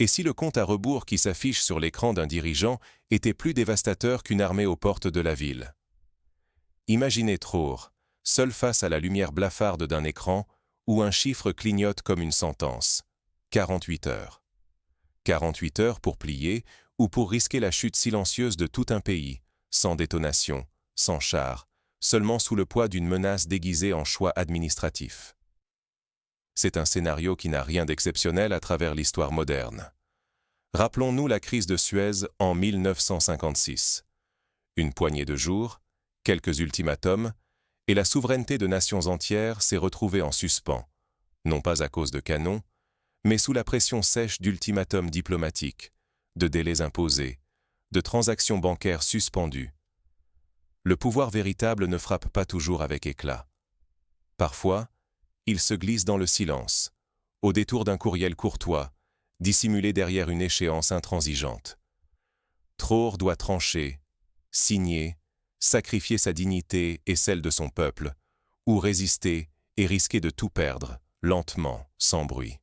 Et si le compte à rebours qui s'affiche sur l'écran d'un dirigeant était plus dévastateur qu'une armée aux portes de la ville? Imaginez Traore, seul face à la lumière blafarde d'un écran, où un chiffre clignote comme une sentence. 48 heures. 48 heures pour plier ou pour risquer la chute silencieuse de tout un pays, sans détonation, sans char, seulement sous le poids d'une menace déguisée en choix administratif. C'est un scénario qui n'a rien d'exceptionnel à travers l'histoire moderne. Rappelons-nous la crise de Suez en 1956. Une poignée de jours, quelques ultimatums, et la souveraineté de nations entières s'est retrouvée en suspens, non pas à cause de canons, mais sous la pression sèche d'ultimatums diplomatiques, de délais imposés, de transactions bancaires suspendues. Le pouvoir véritable ne frappe pas toujours avec éclat. Parfois, il se glisse dans le silence, au détour d'un courriel courtois, dissimulé derrière une échéance intransigeante. Traore doit trancher, signer, sacrifier sa dignité et celle de son peuple, ou résister et risquer de tout perdre, lentement, sans bruit.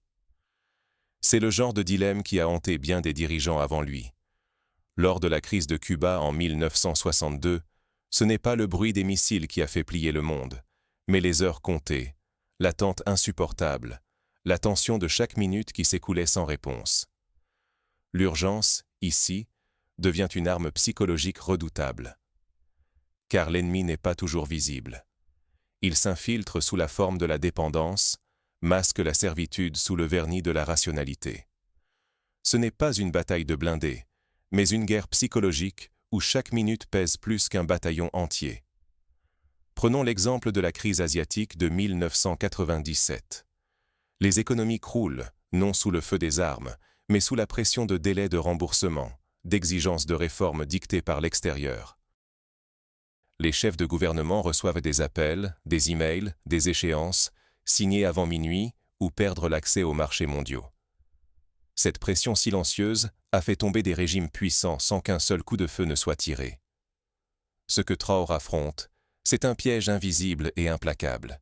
C'est le genre de dilemme qui a hanté bien des dirigeants avant lui. Lors de la crise de Cuba en 1962, ce n'est pas le bruit des missiles qui a fait plier le monde, mais les heures comptées, l'attente insupportable, la tension de chaque minute qui s'écoulait sans réponse. L'urgence, ici, devient une arme psychologique redoutable. Car l'ennemi n'est pas toujours visible. Il s'infiltre sous la forme de la dépendance, masque la servitude sous le vernis de la rationalité. Ce n'est pas une bataille de blindés, mais une guerre psychologique où chaque minute pèse plus qu'un bataillon entier. Prenons l'exemple de la crise asiatique de 1997. Les économies croulent, non sous le feu des armes, mais sous la pression de délais de remboursement, d'exigences de réformes dictées par l'extérieur. Les chefs de gouvernement reçoivent des appels, des emails, des échéances, signer avant minuit ou perdre l'accès aux marchés mondiaux. Cette pression silencieuse a fait tomber des régimes puissants sans qu'un seul coup de feu ne soit tiré. Ce que Traore affronte, c'est un piège invisible et implacable.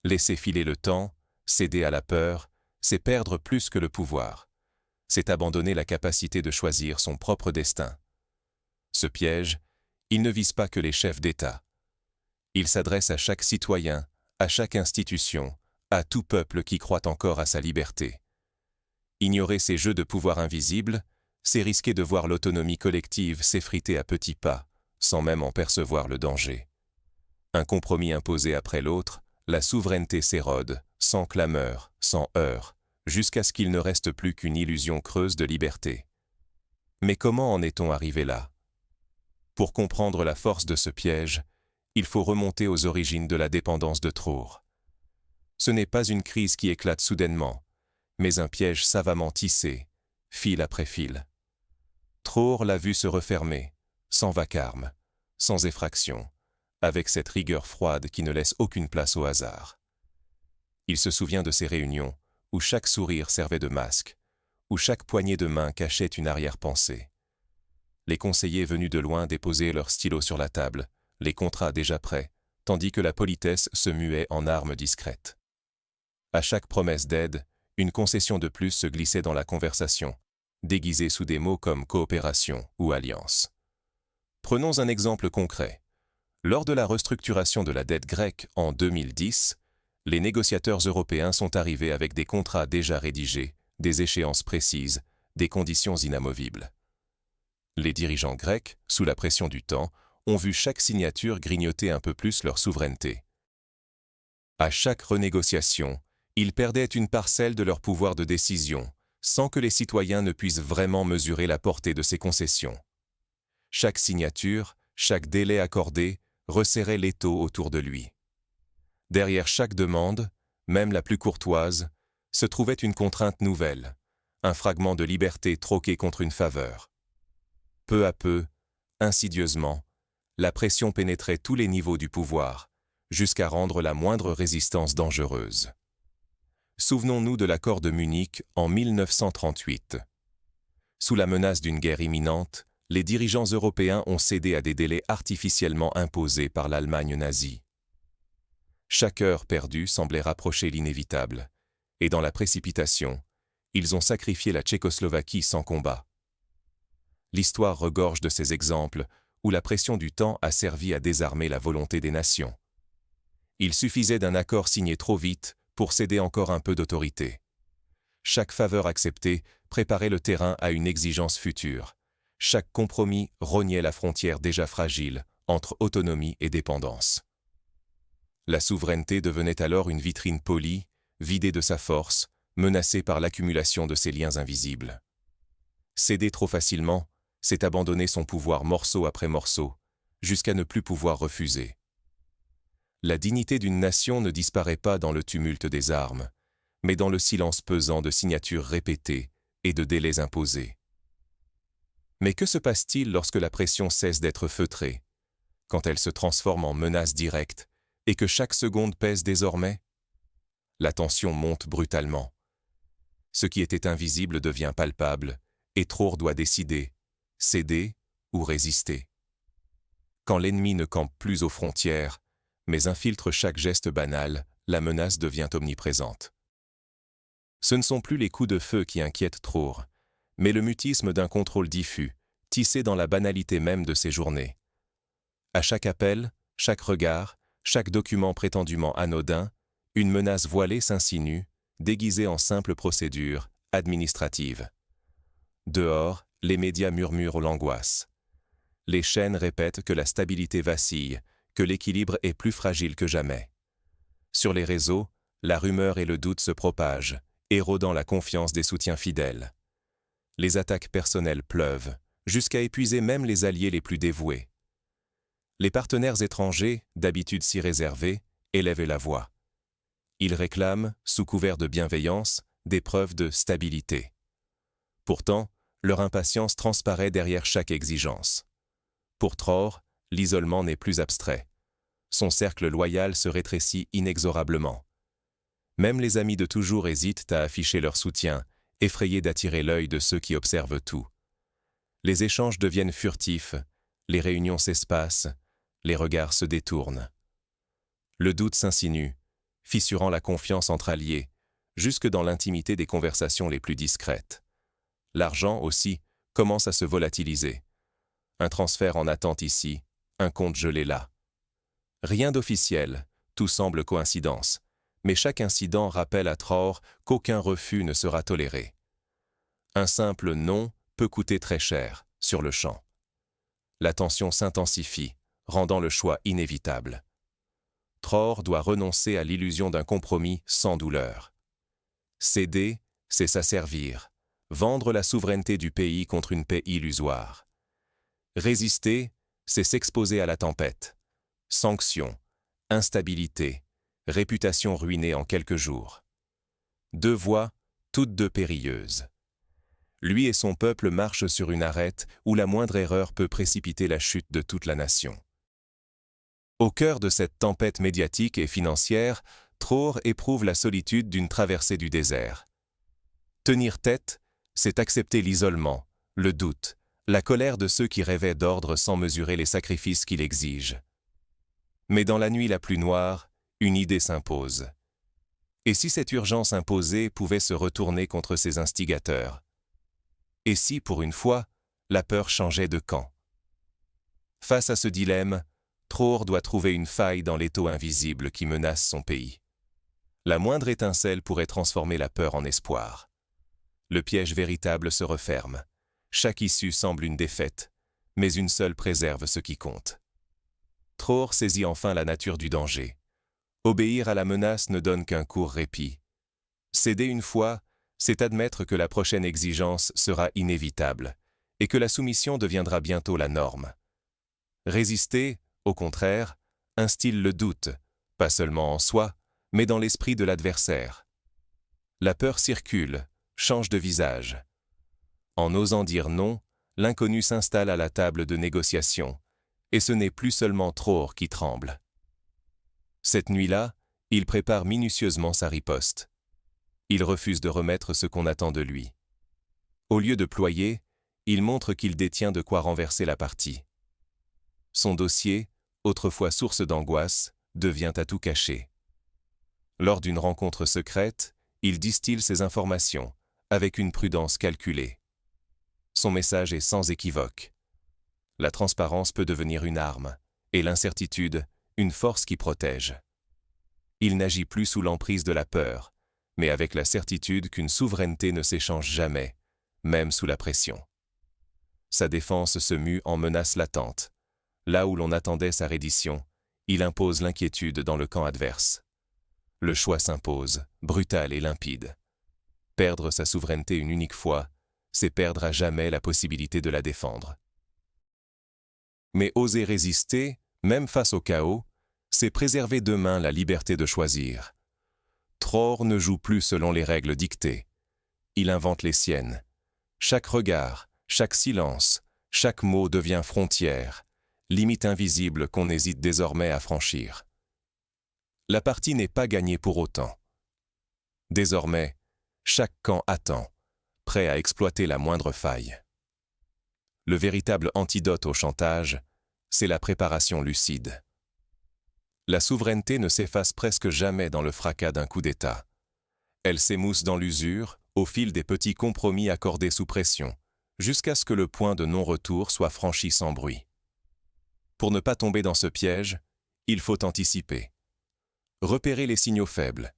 Laisser filer le temps, céder à la peur, c'est perdre plus que le pouvoir. C'est abandonner la capacité de choisir son propre destin. Ce piège, il ne vise pas que les chefs d'État. Il s'adresse à chaque citoyen, à chaque institution, à tout peuple qui croit encore à sa liberté. Ignorer ces jeux de pouvoir invisibles, c'est risquer de voir l'autonomie collective s'effriter à petits pas, sans même en percevoir le danger. Un compromis imposé après l'autre, la souveraineté s'érode, sans clameur, sans heurts, jusqu'à ce qu'il ne reste plus qu'une illusion creuse de liberté. Mais comment en est-on arrivé là? Pour comprendre la force de ce piège, il faut remonter aux origines de la dépendance de Traore. Ce n'est pas une crise qui éclate soudainement, mais un piège savamment tissé, fil après fil. Traore l'a vu se refermer, sans vacarme, sans effraction, avec cette rigueur froide qui ne laisse aucune place au hasard. Il se souvient de ces réunions où chaque sourire servait de masque, où chaque poignée de main cachait une arrière-pensée. Les conseillers venus de loin déposaient leurs stylos sur la table, les contrats déjà prêts, tandis que la politesse se muait en arme discrète. À chaque promesse d'aide, une concession de plus se glissait dans la conversation, déguisée sous des mots comme coopération ou alliance. Prenons un exemple concret. Lors de la restructuration de la dette grecque en 2010, les négociateurs européens sont arrivés avec des contrats déjà rédigés, des échéances précises, des conditions inamovibles. Les dirigeants grecs, sous la pression du temps, ont vu chaque signature grignoter un peu plus leur souveraineté. À chaque renégociation, ils perdaient une parcelle de leur pouvoir de décision, sans que les citoyens ne puissent vraiment mesurer la portée de ces concessions. Chaque signature, chaque délai accordé, resserrait l'étau autour de lui. Derrière chaque demande, même la plus courtoise, se trouvait une contrainte nouvelle, un fragment de liberté troqué contre une faveur. Peu à peu, insidieusement, la pression pénétrait tous les niveaux du pouvoir, jusqu'à rendre la moindre résistance dangereuse. Souvenons-nous de l'accord de Munich en 1938. Sous la menace d'une guerre imminente, les dirigeants européens ont cédé à des délais artificiellement imposés par l'Allemagne nazie. Chaque heure perdue semblait rapprocher l'inévitable, et dans la précipitation, ils ont sacrifié la Tchécoslovaquie sans combat. L'histoire regorge de ces exemples où la pression du temps a servi à désarmer la volonté des nations. Il suffisait d'un accord signé trop vite pour céder encore un peu d'autorité. Chaque faveur acceptée préparait le terrain à une exigence future. Chaque compromis rognait la frontière déjà fragile entre autonomie et dépendance. La souveraineté devenait alors une vitrine polie, vidée de sa force, menacée par l'accumulation de ses liens invisibles. Céder trop facilement, c'est abandonner son pouvoir morceau après morceau, jusqu'à ne plus pouvoir refuser. La dignité d'une nation ne disparaît pas dans le tumulte des armes, mais dans le silence pesant de signatures répétées et de délais imposés. Mais que se passe-t-il lorsque la pression cesse d'être feutrée, quand elle se transforme en menace directe et que chaque seconde pèse désormais? La tension monte brutalement. Ce qui était invisible devient palpable, et Traore doit décider, céder ou résister. Quand l'ennemi ne campe plus aux frontières, mais infiltre chaque geste banal, la menace devient omniprésente. Ce ne sont plus les coups de feu qui inquiètent Traore, mais le mutisme d'un contrôle diffus, tissé dans la banalité même de ses journées. À chaque appel, chaque regard, chaque document prétendument anodin, une menace voilée s'insinue, déguisée en simple procédure administrative. Dehors, les médias murmurent l'angoisse. Les chaînes répètent que la stabilité vacille, que l'équilibre est plus fragile que jamais. Sur les réseaux, la rumeur et le doute se propagent, érodant la confiance des soutiens fidèles. Les attaques personnelles pleuvent, jusqu'à épuiser même les alliés les plus dévoués. Les partenaires étrangers, d'habitude si réservés, élèvent la voix. Ils réclament, sous couvert de bienveillance, des preuves de stabilité. Pourtant, leur impatience transparaît derrière chaque exigence. Pour Traore, l'isolement n'est plus abstrait. Son cercle loyal se rétrécit inexorablement. Même les amis de toujours hésitent à afficher leur soutien, effrayés d'attirer l'œil de ceux qui observent tout. Les échanges deviennent furtifs, les réunions s'espacent, les regards se détournent. Le doute s'insinue, fissurant la confiance entre alliés, jusque dans l'intimité des conversations les plus discrètes. L'argent aussi commence à se volatiliser. Un transfert en attente ici, un compte gelé là. Rien d'officiel, tout semble coïncidence, mais chaque incident rappelle à Traore qu'aucun refus ne sera toléré. Un simple non peut coûter très cher, sur le champ. La tension s'intensifie, rendant le choix inévitable. Traore doit renoncer à l'illusion d'un compromis sans douleur. Céder, c'est s'asservir, vendre la souveraineté du pays contre une paix illusoire. Résister, c'est s'exposer à la tempête. Sanctions, instabilité, réputation ruinée en quelques jours. Deux voies, toutes deux périlleuses. Lui et son peuple marchent sur une arête où la moindre erreur peut précipiter la chute de toute la nation. Au cœur de cette tempête médiatique et financière, Traore éprouve la solitude d'une traversée du désert. Tenir tête, c'est accepter l'isolement, le doute, la colère de ceux qui rêvaient d'ordre sans mesurer les sacrifices qu'il exige. Mais dans la nuit la plus noire, une idée s'impose. Et si cette urgence imposée pouvait se retourner contre ses instigateurs? Et si, pour une fois, la peur changeait de camp? Face à ce dilemme, Traore doit trouver une faille dans l'étau invisible qui menace son pays. La moindre étincelle pourrait transformer la peur en espoir. Le piège véritable se referme. Chaque issue semble une défaite, mais une seule préserve ce qui compte. Traore saisit enfin la nature du danger. Obéir à la menace ne donne qu'un court répit. Céder une fois, c'est admettre que la prochaine exigence sera inévitable et que la soumission deviendra bientôt la norme. Résister, au contraire, instille le doute, pas seulement en soi, mais dans l'esprit de l'adversaire. La peur circule, change de visage. En osant dire non, l'inconnu s'installe à la table de négociation, et ce n'est plus seulement Traore qui tremble. Cette nuit-là, il prépare minutieusement sa riposte. Il refuse de remettre ce qu'on attend de lui. Au lieu de ployer, il montre qu'il détient de quoi renverser la partie. Son dossier, autrefois source d'angoisse, devient à tout cacher. Lors d'une rencontre secrète, il distille ses informations, avec une prudence calculée. Son message est sans équivoque. La transparence peut devenir une arme, et l'incertitude, une force qui protège. Il n'agit plus sous l'emprise de la peur, mais avec la certitude qu'une souveraineté ne s'échange jamais, même sous la pression. Sa défense se mue en menace latente. Là où l'on attendait sa reddition, il impose l'inquiétude dans le camp adverse. Le choix s'impose, brutal et limpide. Perdre sa souveraineté une unique fois, c'est perdre à jamais la possibilité de la défendre. Mais oser résister, même face au chaos, c'est préserver demain la liberté de choisir. Tror ne joue plus selon les règles dictées. Il invente les siennes. Chaque regard, chaque silence, chaque mot devient frontière, limite invisible qu'on hésite désormais à franchir. La partie n'est pas gagnée pour autant. Désormais, chaque camp attend, prêt à exploiter la moindre faille. Le véritable antidote au chantage, c'est la préparation lucide. La souveraineté ne s'efface presque jamais dans le fracas d'un coup d'État. Elle s'émousse dans l'usure, au fil des petits compromis accordés sous pression, jusqu'à ce que le point de non-retour soit franchi sans bruit. Pour ne pas tomber dans ce piège, il faut anticiper. Repérez les signaux faibles.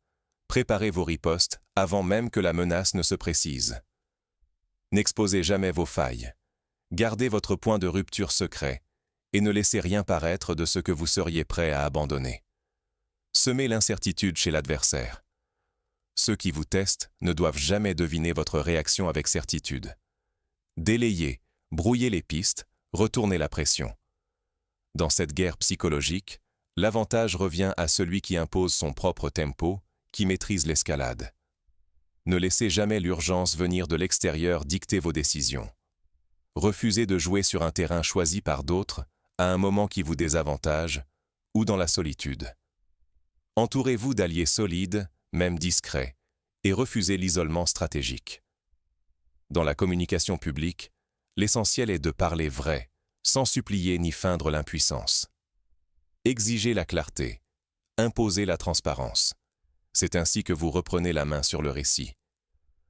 Préparez vos ripostes avant même que la menace ne se précise. N'exposez jamais vos failles. Gardez votre point de rupture secret et ne laissez rien paraître de ce que vous seriez prêt à abandonner. Semez l'incertitude chez l'adversaire. Ceux qui vous testent ne doivent jamais deviner votre réaction avec certitude. Délayez, brouillez les pistes, retournez la pression. Dans cette guerre psychologique, l'avantage revient à celui qui impose son propre tempo, qui maîtrise l'escalade. Ne laissez jamais l'urgence venir de l'extérieur dicter vos décisions. Refusez de jouer sur un terrain choisi par d'autres, à un moment qui vous désavantage, ou dans la solitude. Entourez-vous d'alliés solides, même discrets, et refusez l'isolement stratégique. Dans la communication publique, l'essentiel est de parler vrai, sans supplier ni feindre l'impuissance. Exigez la clarté, imposez la transparence. C'est ainsi que vous reprenez la main sur le récit.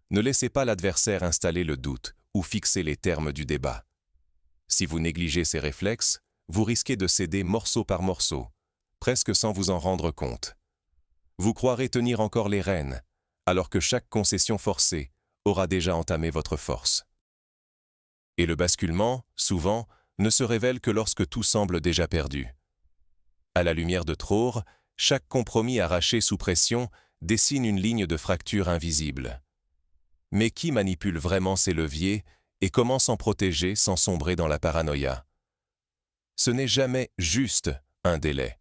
Ne laissez pas l'adversaire installer le doute ou fixer les termes du débat. Si vous négligez ces réflexes, vous risquez de céder morceau par morceau, presque sans vous en rendre compte. Vous croirez tenir encore les rênes, alors que chaque concession forcée aura déjà entamé votre force. Et le basculement, souvent, ne se révèle que lorsque tout semble déjà perdu. À la lumière de Tror, chaque compromis arraché sous pression dessine une ligne de fracture invisible. Mais qui manipule vraiment ces leviers et comment s'en protéger sans sombrer dans la paranoïa? Ce n'est jamais juste un délai.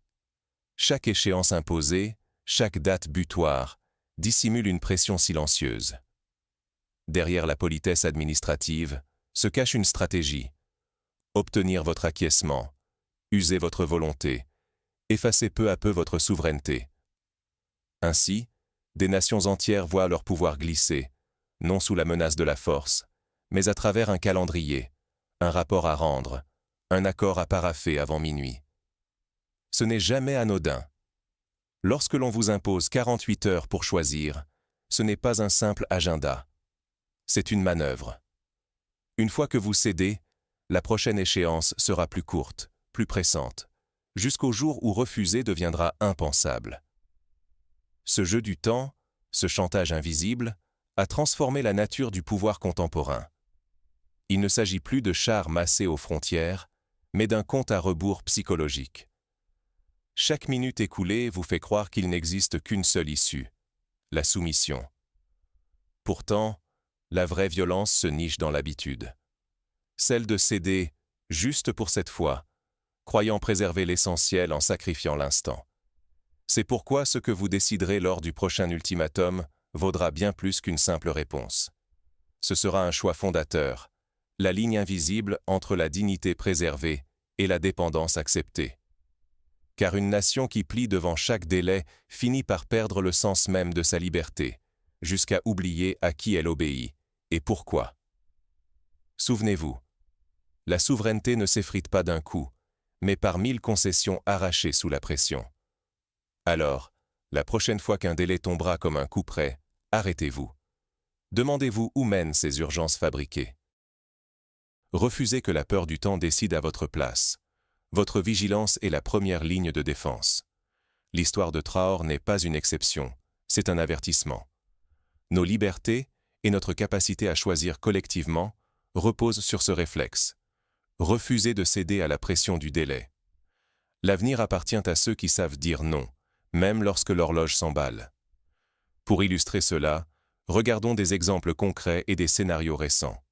Chaque échéance imposée, chaque date butoir, dissimule une pression silencieuse. Derrière la politesse administrative se cache une stratégie. Obtenir votre acquiescement, user votre volonté, effacer peu à peu votre souveraineté. Ainsi, des nations entières voient leur pouvoir glisser, non sous la menace de la force, mais à travers un calendrier, un rapport à rendre, un accord à parapher avant minuit. Ce n'est jamais anodin. Lorsque l'on vous impose 48 heures pour choisir, ce n'est pas un simple agenda. C'est une manœuvre. Une fois que vous cédez, la prochaine échéance sera plus courte, plus pressante, jusqu'au jour où refuser deviendra impensable. Ce jeu du temps, ce chantage invisible, a transformé la nature du pouvoir contemporain. Il ne s'agit plus de chars massés aux frontières, mais d'un compte à rebours psychologique. Chaque minute écoulée vous fait croire qu'il n'existe qu'une seule issue, la soumission. Pourtant, la vraie violence se niche dans l'habitude. Celle de céder, juste pour cette fois, croyant préserver l'essentiel en sacrifiant l'instant. C'est pourquoi ce que vous déciderez lors du prochain ultimatum vaudra bien plus qu'une simple réponse. Ce sera un choix fondateur, la ligne invisible entre la dignité préservée et la dépendance acceptée. Car une nation qui plie devant chaque délai finit par perdre le sens même de sa liberté, jusqu'à oublier à qui elle obéit et pourquoi. Souvenez-vous, la souveraineté ne s'effrite pas d'un coup, mais par 1000 concessions arrachées sous la pression. Alors, la prochaine fois qu'un délai tombera comme un couperet, arrêtez-vous. Demandez-vous où mènent ces urgences fabriquées. Refusez que la peur du temps décide à votre place. Votre vigilance est la première ligne de défense. L'histoire de Traoré n'est pas une exception, c'est un avertissement. Nos libertés et notre capacité à choisir collectivement reposent sur ce réflexe. Refusez de céder à la pression du délai. L'avenir appartient à ceux qui savent dire non, même lorsque l'horloge s'emballe. Pour illustrer cela, regardons des exemples concrets et des scénarios récents.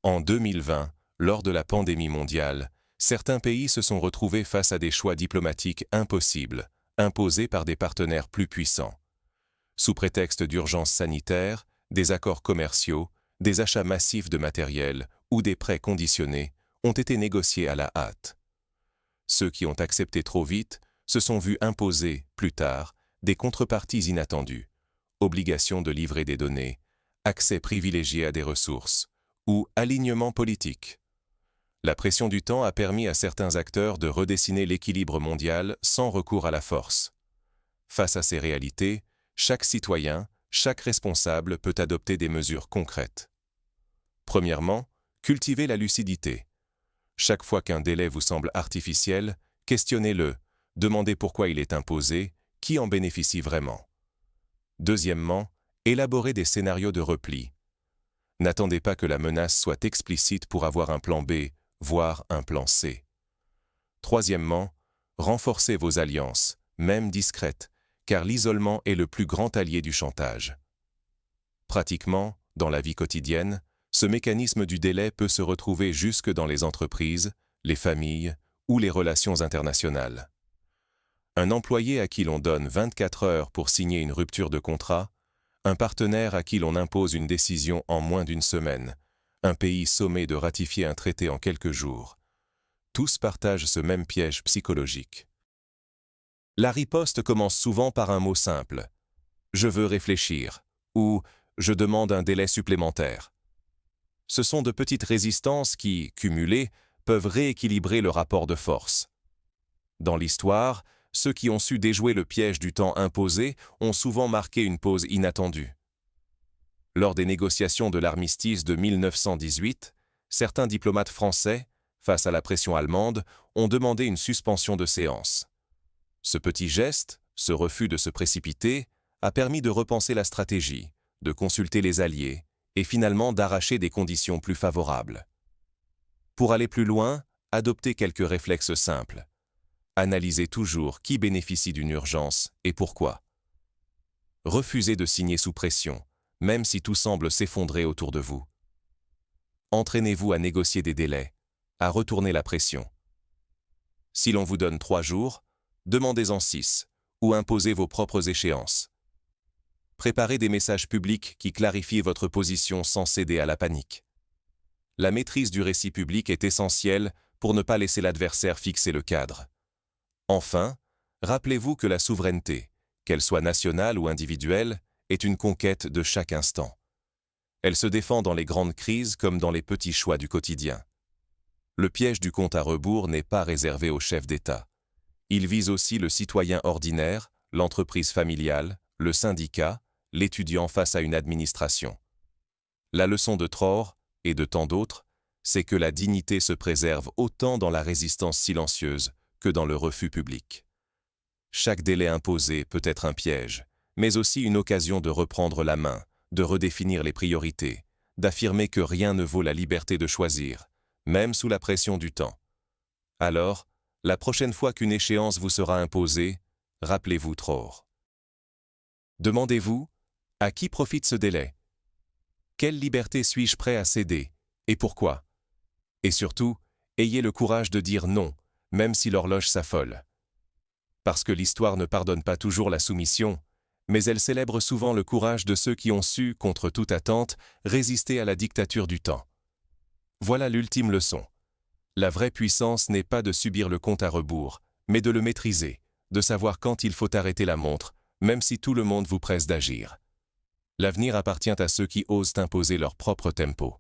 En 2020, lors de la pandémie mondiale, certains pays se sont retrouvés face à des choix diplomatiques impossibles, imposés par des partenaires plus puissants. Sous prétexte d'urgence sanitaire, des accords commerciaux, des achats massifs de matériel ou des prêts conditionnés ont été négociés à la hâte. Ceux qui ont accepté trop vite se sont vus imposer, plus tard, des contreparties inattendues, obligation de livrer des données, accès privilégié à des ressources ou alignement politique. La pression du temps a permis à certains acteurs de redessiner l'équilibre mondial sans recours à la force. Face à ces réalités, chaque citoyen, chaque responsable peut adopter des mesures concrètes. Premièrement, cultivez la lucidité. Chaque fois qu'un délai vous semble artificiel, questionnez-le, demandez pourquoi il est imposé, qui en bénéficie vraiment. Deuxièmement, élaborez des scénarios de repli. N'attendez pas que la menace soit explicite pour avoir un plan B, voire un plan C. Troisièmement, renforcez vos alliances, même discrètes, car l'isolement est le plus grand allié du chantage. Pratiquement, dans la vie quotidienne, ce mécanisme du délai peut se retrouver jusque dans les entreprises, les familles ou les relations internationales. Un employé à qui l'on donne 24 heures pour signer une rupture de contrat, un partenaire à qui l'on impose une décision en moins d'une semaine, un pays sommé de ratifier un traité en quelques jours. Tous partagent ce même piège psychologique. La riposte commence souvent par un mot simple « je veux réfléchir » ou « je demande un délai supplémentaire ». Ce sont de petites résistances qui, cumulées, peuvent rééquilibrer le rapport de force. Dans l'histoire, ceux qui ont su déjouer le piège du temps imposé ont souvent marqué une pause inattendue. Lors des négociations de l'armistice de 1918, certains diplomates français, face à la pression allemande, ont demandé une suspension de séance. Ce petit geste, ce refus de se précipiter, a permis de repenser la stratégie, de consulter les alliés et finalement d'arracher des conditions plus favorables. Pour aller plus loin, adoptez quelques réflexes simples. Analysez toujours qui bénéficie d'une urgence et pourquoi. Refusez de signer sous pression, même si tout semble s'effondrer autour de vous. Entraînez-vous à négocier des délais, à retourner la pression. Si l'on vous donne 3 jours, demandez-en 6 ou imposez vos propres échéances. Préparez des messages publics qui clarifient votre position sans céder à la panique. La maîtrise du récit public est essentielle pour ne pas laisser l'adversaire fixer le cadre. Enfin, rappelez-vous que la souveraineté, qu'elle soit nationale ou individuelle, est une conquête de chaque instant. Elle se défend dans les grandes crises comme dans les petits choix du quotidien. Le piège du compte à rebours n'est pas réservé aux chefs d'État. Il vise aussi le citoyen ordinaire, l'entreprise familiale, le syndicat, l'étudiant face à une administration. La leçon de Traoré, et de tant d'autres, c'est que la dignité se préserve autant dans la résistance silencieuse que dans le refus public. Chaque délai imposé peut être un piège, mais aussi une occasion de reprendre la main, de redéfinir les priorités, d'affirmer que rien ne vaut la liberté de choisir, même sous la pression du temps. Alors, la prochaine fois qu'une échéance vous sera imposée, rappelez-vous Traoré. Demandez-vous, à qui profite ce délai? Quelle liberté suis-je prêt à céder, et pourquoi? Et surtout, ayez le courage de dire non, même si l'horloge s'affole. Parce que l'histoire ne pardonne pas toujours la soumission, mais elle célèbre souvent le courage de ceux qui ont su, contre toute attente, résister à la dictature du temps. Voilà l'ultime leçon. La vraie puissance n'est pas de subir le compte à rebours, mais de le maîtriser, de savoir quand il faut arrêter la montre, même si tout le monde vous presse d'agir. L'avenir appartient à ceux qui osent imposer leur propre tempo.